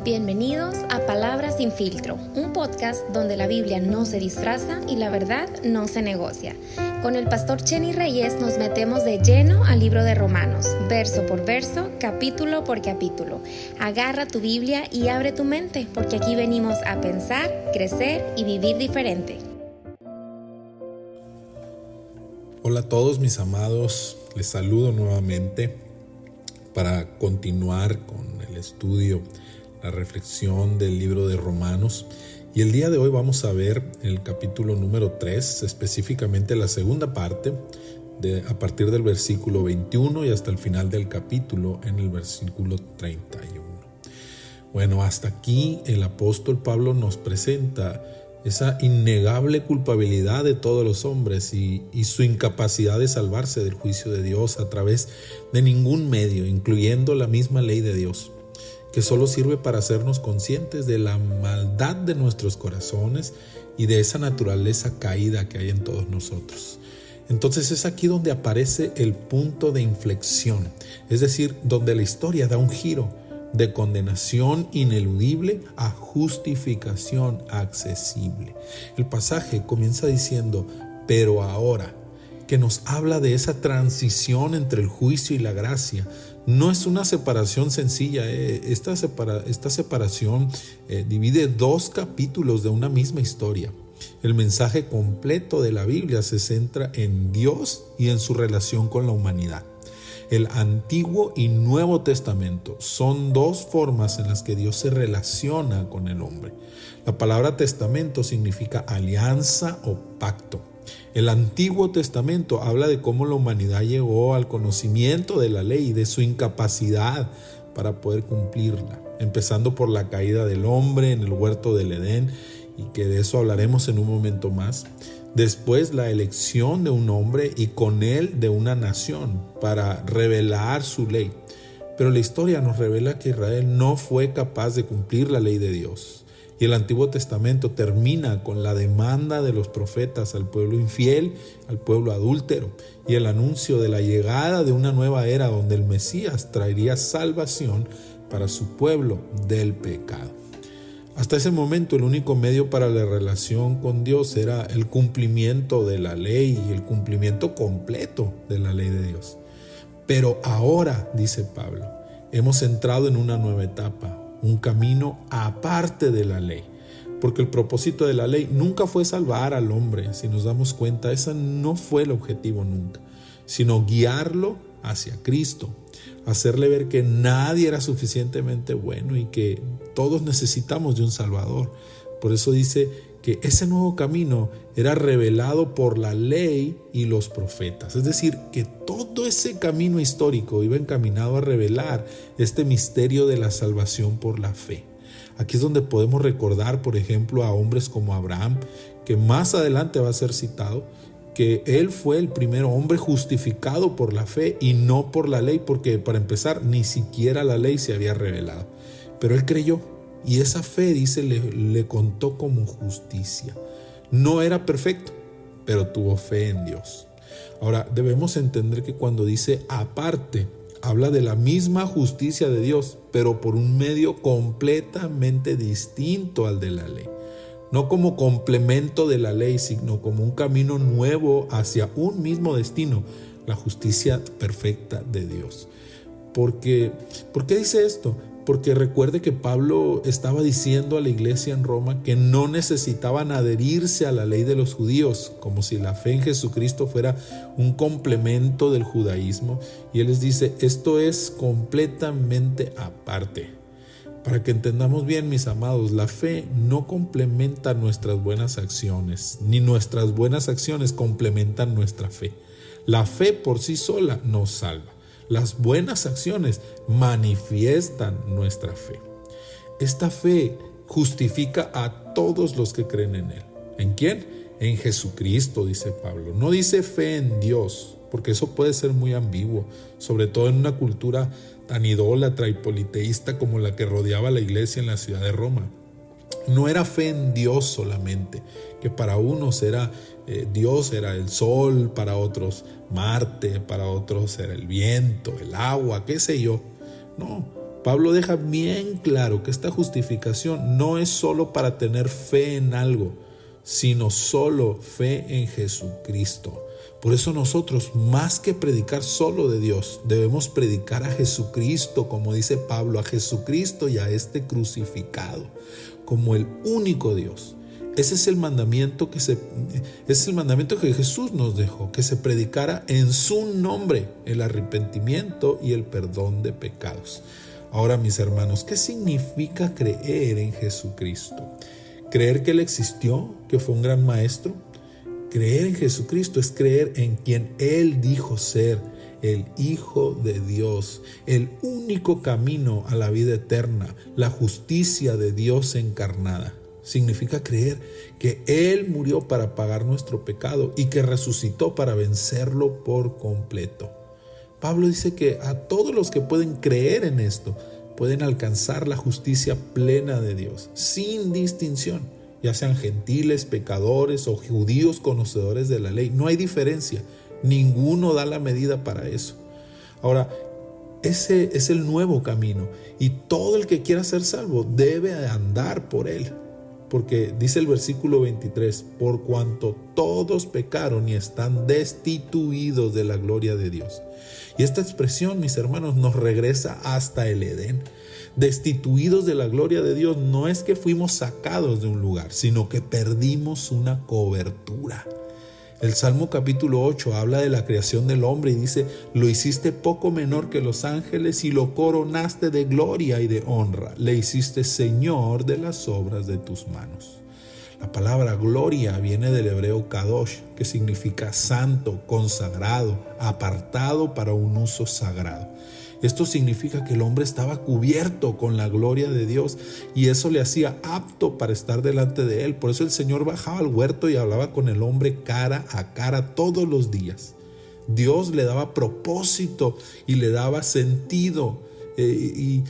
Bienvenidos a Palabras sin Filtro, un podcast donde la Biblia no se disfraza y la verdad no se negocia. Con el pastor Chenny Reyes nos metemos de lleno al libro de Romanos, verso por verso, capítulo por capítulo. Agarra tu Biblia y abre tu mente, porque aquí venimos a pensar, crecer y vivir diferente. Hola a todos mis amados, les saludo nuevamente para continuar con el estudio, la reflexión del libro de Romanos. Y el día de hoy vamos a ver el capítulo número 3, específicamente la segunda parte, a partir del versículo 21 y hasta el final del capítulo en el versículo 31. Bueno, hasta aquí el apóstol Pablo nos presenta esa innegable culpabilidad de todos los hombres y su incapacidad de salvarse del juicio de Dios a través de ningún medio, incluyendo la misma ley de Dios, que solo sirve para hacernos conscientes de la maldad de nuestros corazones y de esa naturaleza caída que hay en todos nosotros. Entonces es aquí donde aparece el punto de inflexión, es decir, donde la historia da un giro de condenación ineludible a justificación accesible. El pasaje comienza diciendo, pero ahora, que nos habla de esa transición entre el juicio y la gracia. No es una separación sencilla. Esta separación divide dos capítulos de una misma historia. El mensaje completo de la Biblia se centra en Dios y en su relación con la humanidad. El Antiguo y Nuevo Testamento son dos formas en las que Dios se relaciona con el hombre. La palabra testamento significa alianza o pacto. El Antiguo Testamento habla de cómo la humanidad llegó al conocimiento de la ley y de su incapacidad para poder cumplirla, empezando por la caída del hombre en el huerto del Edén, y que de eso hablaremos en un momento más. Después la elección de un hombre y con él de una nación para revelar su ley. Pero la historia nos revela que Israel no fue capaz de cumplir la ley de Dios. Y el Antiguo Testamento termina con la demanda de los profetas al pueblo infiel, al pueblo adúltero, y el anuncio de la llegada de una nueva era donde el Mesías traería salvación para su pueblo del pecado. Hasta ese momento el único medio para la relación con Dios era el cumplimiento de la ley y el cumplimiento completo de la ley de Dios. Pero ahora, dice Pablo, hemos entrado en una nueva etapa, un camino aparte de la ley, porque el propósito de la ley nunca fue salvar al hombre. Si nos damos cuenta, ese no fue el objetivo nunca, sino guiarlo hacia Cristo, hacerle ver que nadie era suficientemente bueno y que todos necesitamos de un Salvador. Por eso dice que ese nuevo camino era revelado por la ley y los profetas. Es decir, que todo ese camino histórico iba encaminado a revelar este misterio de la salvación por la fe. Aquí es donde podemos recordar, por ejemplo, a hombres como Abraham, que más adelante va a ser citado, que él fue el primer hombre justificado por la fe y no por la ley, porque para empezar ni siquiera la ley se había revelado. Pero él creyó y esa fe, dice, le contó como justicia. No era perfecto, pero tuvo fe en Dios. Ahora, debemos entender que cuando dice aparte, habla de la misma justicia de Dios, pero por un medio completamente distinto al de la ley. No como complemento de la ley, sino como un camino nuevo hacia un mismo destino, la justicia perfecta de Dios. ¿Por qué dice esto? Porque recuerde que Pablo estaba diciendo a la iglesia en Roma que no necesitaban adherirse a la ley de los judíos, como si la fe en Jesucristo fuera un complemento del judaísmo. Y él les dice, esto es completamente aparte. Para que entendamos bien, mis amados, la fe no complementa nuestras buenas acciones, ni nuestras buenas acciones complementan nuestra fe. La fe por sí sola nos salva. Las buenas acciones manifiestan nuestra fe. Esta fe justifica a todos los que creen en Él. ¿En quién? En Jesucristo, dice Pablo. No dice fe en Dios, porque eso puede ser muy ambiguo, sobre todo en una cultura tan idólatra y politeísta como la que rodeaba la iglesia en la ciudad de Roma. No era fe en Dios solamente, que para unos Dios era el sol, para otros Marte, para otros era el viento, el agua, qué sé yo. No, Pablo deja bien claro que esta justificación no es solo para tener fe en algo, sino solo fe en Jesucristo. Por eso nosotros, más que predicar solo de Dios, debemos predicar a Jesucristo, como dice Pablo, a Jesucristo y a este crucificado, como el único Dios. Ese es el mandamiento que Jesús nos dejó, que se predicara en su nombre el arrepentimiento y el perdón de pecados. Ahora, mis hermanos, ¿qué significa creer en Jesucristo? ¿Creer que Él existió, que fue un gran maestro? Creer en Jesucristo es creer en quien Él dijo ser, el Hijo de Dios, el único camino a la vida eterna, la justicia de Dios encarnada. Significa creer que Él murió para pagar nuestro pecado y que resucitó para vencerlo por completo. Pablo dice que a todos los que pueden creer en esto, pueden alcanzar la justicia plena de Dios, sin distinción, ya sean gentiles, pecadores o judíos conocedores de la ley. No hay diferencia, ninguno da la medida para eso. Ahora, ese es el nuevo camino y todo el que quiera ser salvo debe andar por él. Porque dice el versículo 23, por cuanto todos pecaron y están destituidos de la gloria de Dios. Y esta expresión, mis hermanos, nos regresa hasta el Edén. Destituidos de la gloria de Dios no es que fuimos sacados de un lugar, sino que perdimos una cobertura. El Salmo capítulo 8 habla de la creación del hombre y dice, lo hiciste poco menor que los ángeles y lo coronaste de gloria y de honra. Le hiciste Señor de las obras de tus manos. La palabra gloria viene del hebreo kadosh, que significa santo, consagrado, apartado para un uso sagrado. Esto significa que el hombre estaba cubierto con la gloria de Dios y eso le hacía apto para estar delante de él. Por eso el Señor bajaba al huerto y hablaba con el hombre cara a cara todos los días. Dios le daba propósito y le daba sentido y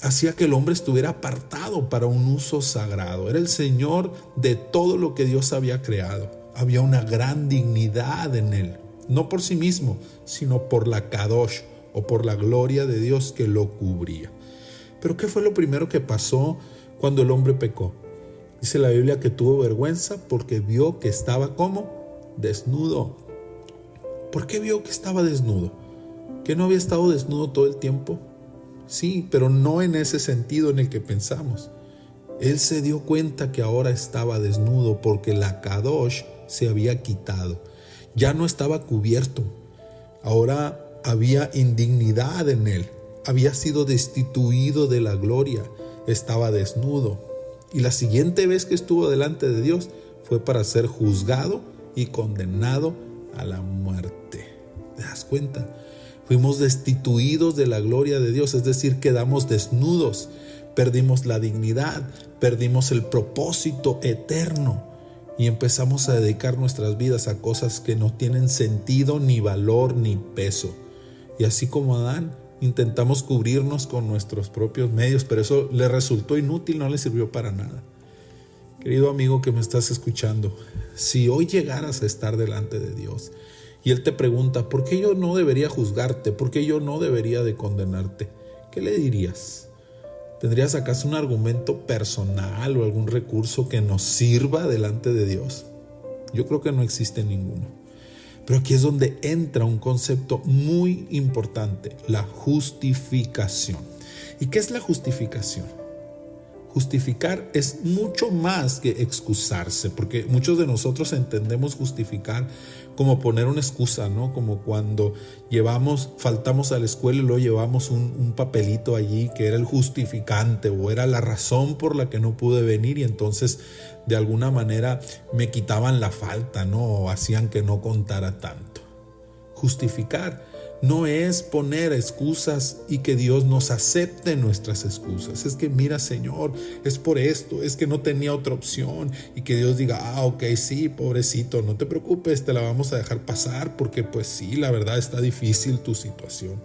hacía que el hombre estuviera apartado para un uso sagrado. Era el Señor de todo lo que Dios había creado. Había una gran dignidad en él, no por sí mismo, sino por la kadosh, o por la gloria de Dios que lo cubría. Pero ¿qué fue lo primero que pasó cuando el hombre pecó? Dice la Biblia que tuvo vergüenza porque vio que estaba ¿cómo? Desnudo. ¿Por qué vio que estaba desnudo? ¿Que no había estado desnudo todo el tiempo? Sí, pero no en ese sentido en el que pensamos. Él se dio cuenta que ahora estaba desnudo porque la kadosh se había quitado. Ya no estaba cubierto. Ahora había indignidad en él, había sido destituido de la gloria, estaba desnudo. Y la siguiente vez que estuvo delante de Dios fue para ser juzgado y condenado a la muerte. ¿Te das cuenta? Fuimos destituidos de la gloria de Dios, es decir, quedamos desnudos, perdimos la dignidad, perdimos el propósito eterno. Y empezamos a dedicar nuestras vidas a cosas que no tienen sentido, ni valor, ni peso. Y así como Adán, intentamos cubrirnos con nuestros propios medios, pero eso le resultó inútil, no le sirvió para nada. Querido amigo que me estás escuchando, si hoy llegaras a estar delante de Dios y Él te pregunta, ¿por qué yo no debería juzgarte? ¿Por qué yo no debería de condenarte? ¿Qué le dirías? ¿Tendrías acaso un argumento personal o algún recurso que nos sirva delante de Dios? Yo creo que no existe ninguno. Pero aquí es donde entra un concepto muy importante, la justificación. ¿Y qué es la justificación? Justificar es mucho más que excusarse, porque muchos de nosotros entendemos justificar como poner una excusa, ¿no? Como cuando faltamos a la escuela y luego llevamos un papelito allí que era el justificante o era la razón por la que no pude venir y entonces de alguna manera me quitaban la falta, ¿no? O hacían que no contara tanto. Justificar no es poner excusas y que Dios nos acepte nuestras excusas. Es que mira, Señor, es por esto, es que no tenía otra opción. Y que Dios diga, ok, sí, pobrecito, no te preocupes, te la vamos a dejar pasar porque pues sí, la verdad está difícil tu situación.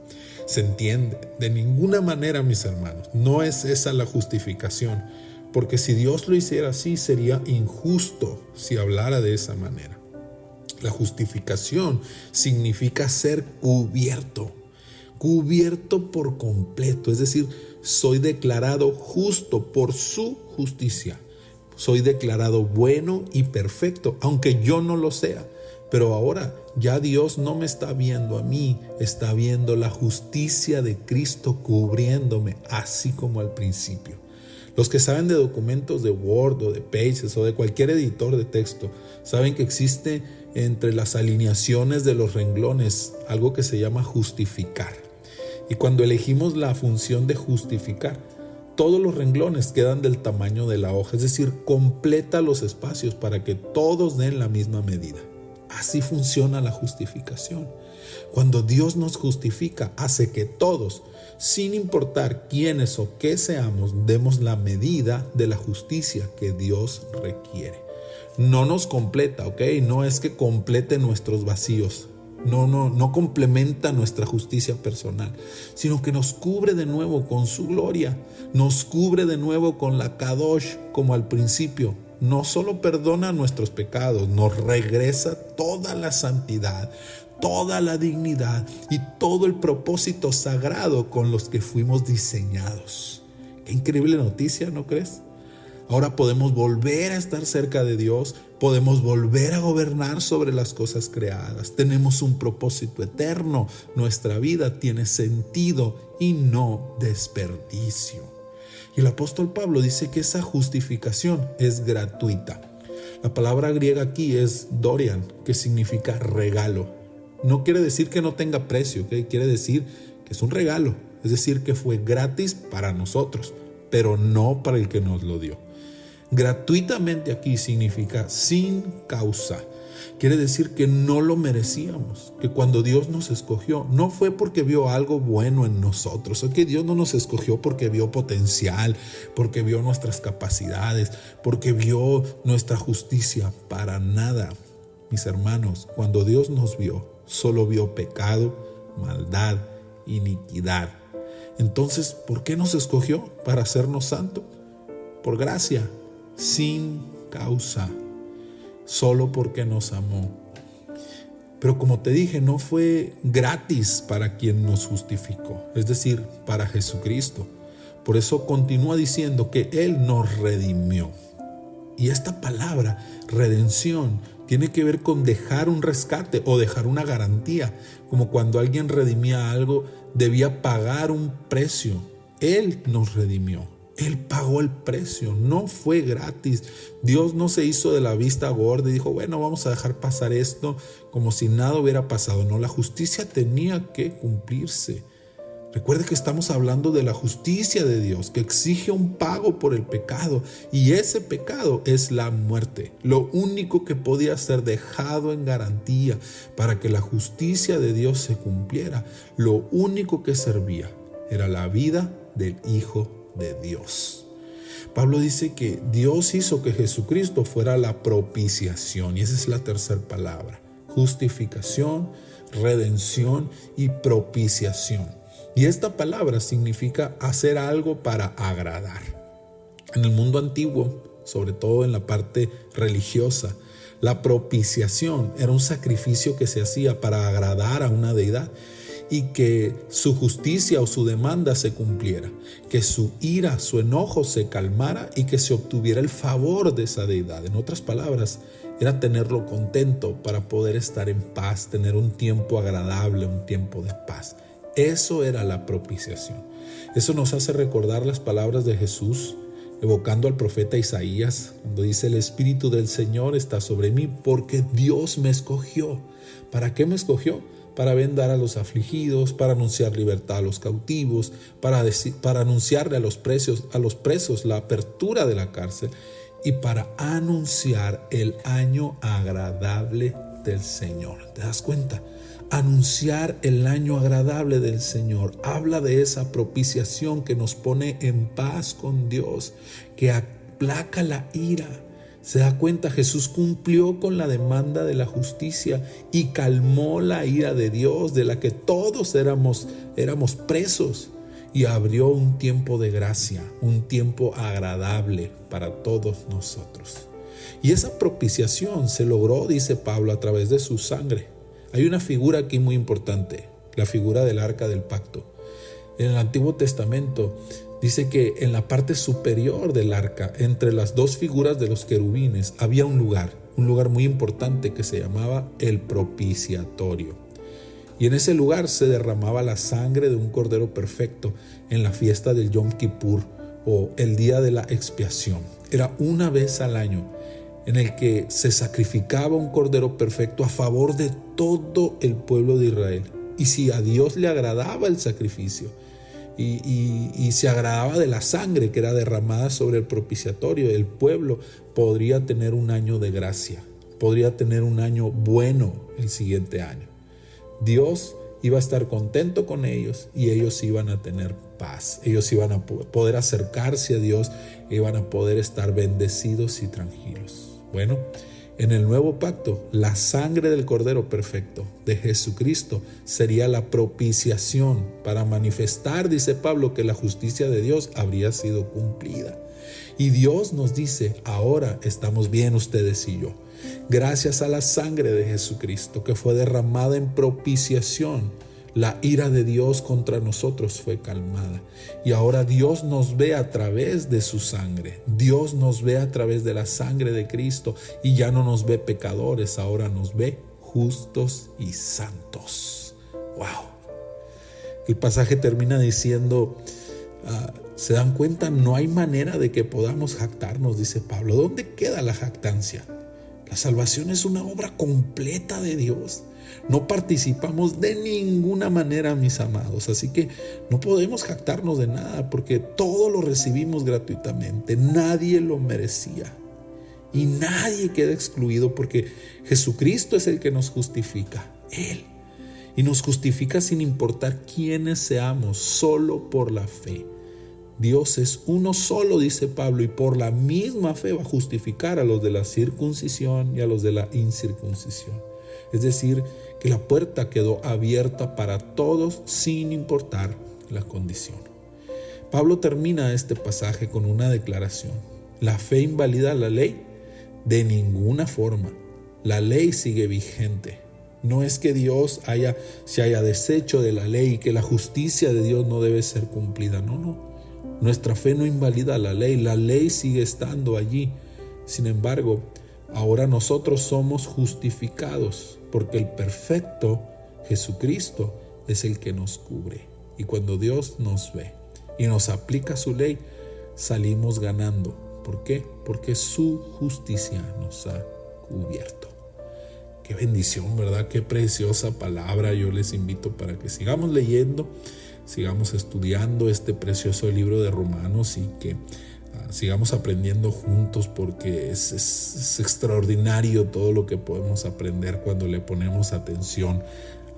¿Se entiende? De ninguna manera, mis hermanos, no es esa la justificación. Porque si Dios lo hiciera así, sería injusto si hablara de esa manera. La justificación significa ser cubierto. cubierto por completo, es decir, soy declarado justo por su justicia. Soy declarado bueno y perfecto, aunque yo no lo sea. Pero ahora ya Dios no me está viendo a mí, está viendo la justicia de Cristo cubriéndome, así como al principio. Los que saben de documentos de Word o de Pages o de cualquier editor de texto, saben que existe entre las alineaciones de los renglones algo que se llama justificar. Y cuando elegimos la función de justificar, todos los renglones quedan del tamaño de la hoja, es decir, completa los espacios para que todos den la misma medida. Así funciona la justificación. Cuando Dios nos justifica, hace que todos, sin importar quiénes o qué seamos, demos la medida de la justicia que Dios requiere. No nos completa, ¿ok? No es que complete nuestros vacíos. No complementa nuestra justicia personal, sino que nos cubre de nuevo con su gloria. Nos cubre de nuevo con la Kadosh, como al principio. No solo perdona nuestros pecados, nos regresa toda la santidad, toda la dignidad y todo el propósito sagrado con los que fuimos diseñados. Qué increíble noticia, ¿no crees? Ahora podemos volver a estar cerca de Dios, podemos volver a gobernar sobre las cosas creadas. Tenemos un propósito eterno, nuestra vida tiene sentido y no desperdicio. Y el apóstol Pablo dice que esa justificación es gratuita. La palabra griega aquí es dorian, que significa regalo. No quiere decir que no tenga precio, ¿okay? Quiere decir que es un regalo, es decir, que fue gratis para nosotros, pero no para el que nos lo dio. Gratuitamente aquí significa sin causa. Quiere decir que no lo merecíamos, que cuando Dios nos escogió no fue porque vio algo bueno en nosotros, o que Dios no nos escogió porque vio potencial, porque vio nuestras capacidades, porque vio nuestra justicia, para nada. Mis hermanos, cuando Dios nos vio, solo vio pecado, maldad, iniquidad. Entonces, ¿por qué nos escogió? Para hacernos santos. Por gracia, sin causa, solo porque nos amó. Pero como te dije, no fue gratis para quien nos justificó, es decir, para Jesucristo. Por eso continúa diciendo que Él nos redimió. Y esta palabra, redención, tiene que ver con dejar un rescate o dejar una garantía. Como cuando alguien redimía algo, debía pagar un precio. Él nos redimió. Él pagó el precio, no fue gratis. Dios no se hizo de la vista gorda y dijo, bueno, vamos a dejar pasar esto como si nada hubiera pasado. No, la justicia tenía que cumplirse. Recuerde que estamos hablando de la justicia de Dios, que exige un pago por el pecado, y ese pecado es la muerte. Lo único que podía ser dejado en garantía para que la justicia de Dios se cumpliera, lo único que servía era la vida del Hijo de Dios. Pablo dice que Dios hizo que Jesucristo fuera la propiciación, y esa es la tercera palabra: justificación, redención y propiciación. Y esta palabra significa hacer algo para agradar. En el mundo antiguo, sobre todo en la parte religiosa, la propiciación era un sacrificio que se hacía para agradar a una deidad y que su justicia o su demanda se cumpliera, que su ira, su enojo se calmara y que se obtuviera el favor de esa deidad. En otras palabras, era tenerlo contento para poder estar en paz, tener un tiempo agradable, un tiempo de paz. Eso era la propiciación. Eso nos hace recordar las palabras de Jesús, evocando al profeta Isaías, cuando dice: el Espíritu del Señor está sobre mí porque Dios me escogió. ¿Para qué me escogió? Para vendar a los afligidos, para anunciar libertad a los cautivos, para anunciarle a los presos la apertura de la cárcel y para anunciar el año agradable del Señor. ¿Te das cuenta? Anunciar el año agradable del Señor habla de esa propiciación que nos pone en paz con Dios, que aplaca la ira. Se da cuenta, Jesús cumplió con la demanda de la justicia y calmó la ira de Dios, de la que todos éramos presos, y abrió un tiempo de gracia, un tiempo agradable para todos nosotros. Y esa propiciación se logró, dice Pablo, a través de su sangre. Hay una figura aquí muy importante. la figura del arca del pacto. En el Antiguo Testamento dice que en la parte superior del arca, entre las dos figuras de los querubines, había un lugar muy importante que se llamaba el propiciatorio. Y en ese lugar se derramaba la sangre de un cordero perfecto en la fiesta del Yom Kippur o el día de la expiación. Era una vez al año en el que se sacrificaba un cordero perfecto a favor de todo el pueblo de Israel. Y si a Dios le agradaba el sacrificio y se agradaba de la sangre que era derramada sobre el propiciatorio, el pueblo podría tener un año de gracia, podría tener un año bueno el siguiente año. Dios iba a estar contento con ellos y ellos iban a tener paz. Ellos iban a poder acercarse a Dios, iban a poder estar bendecidos y tranquilos. Bueno, en el nuevo pacto, la sangre del Cordero Perfecto de Jesucristo sería la propiciación para manifestar, dice Pablo, que la justicia de Dios habría sido cumplida. Y Dios nos dice, ahora estamos bien ustedes y yo. Gracias a la sangre de Jesucristo que fue derramada en propiciación, la ira de Dios contra nosotros fue calmada. Y ahora Dios nos ve a través de su sangre. Dios nos ve a través de la sangre de Cristo y ya no nos ve pecadores, ahora nos ve justos y santos. ¡Wow! El pasaje termina diciendo, ¿se dan cuenta? No hay manera de que podamos jactarnos, dice Pablo. ¿Dónde queda la jactancia? La salvación es una obra completa de Dios. No participamos de ninguna manera, mis amados. Así que no podemos jactarnos de nada porque todo lo recibimos gratuitamente. Nadie lo merecía. Y nadie queda excluido porque Jesucristo es el que nos justifica. Él. Y nos justifica sin importar quiénes seamos, solo por la fe. Dios es uno solo, dice Pablo, y por la misma fe va a justificar a los de la circuncisión y a los de la incircuncisión. Es decir, que la puerta quedó abierta para todos sin importar la condición. Pablo termina este pasaje con una declaración. ¿La fe invalida la ley? De ninguna forma. La ley sigue vigente. No es que Dios se haya deshecho de la ley y que la justicia de Dios no debe ser cumplida. No. Nuestra fe no invalida la ley sigue estando allí. Sin embargo, ahora nosotros somos justificados porque el perfecto Jesucristo es el que nos cubre. Y cuando Dios nos ve y nos aplica su ley, salimos ganando. ¿Por qué? Porque su justicia nos ha cubierto. Qué bendición, ¿verdad? Qué preciosa palabra. Yo les invito para que sigamos leyendo, sigamos estudiando este precioso libro de Romanos y que sigamos aprendiendo juntos porque es extraordinario todo lo que podemos aprender cuando le ponemos atención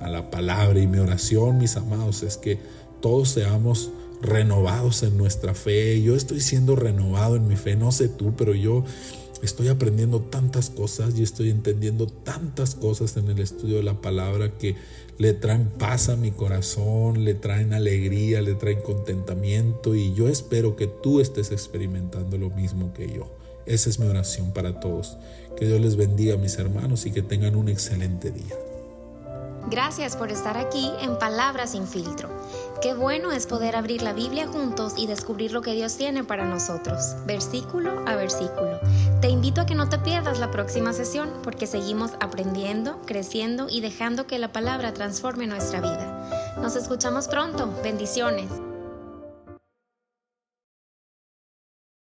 a la palabra. Y mi oración, mis amados, es que todos seamos renovados en nuestra fe. Yo estoy siendo renovado en mi fe, no sé tú, pero yo estoy aprendiendo tantas cosas y estoy entendiendo tantas cosas en el estudio de la palabra que le traen paz a mi corazón, le traen alegría, le traen contentamiento, y yo espero que tú estés experimentando lo mismo que yo. Esa es mi oración para todos. Que Dios les bendiga, mis hermanos, y que tengan un excelente día. Gracias por estar aquí en Palabras sin Filtro. Qué bueno es poder abrir la Biblia juntos y descubrir lo que Dios tiene para nosotros, versículo a versículo. Te invito a que no te pierdas la próxima sesión porque seguimos aprendiendo, creciendo y dejando que la palabra transforme nuestra vida. Nos escuchamos pronto. Bendiciones.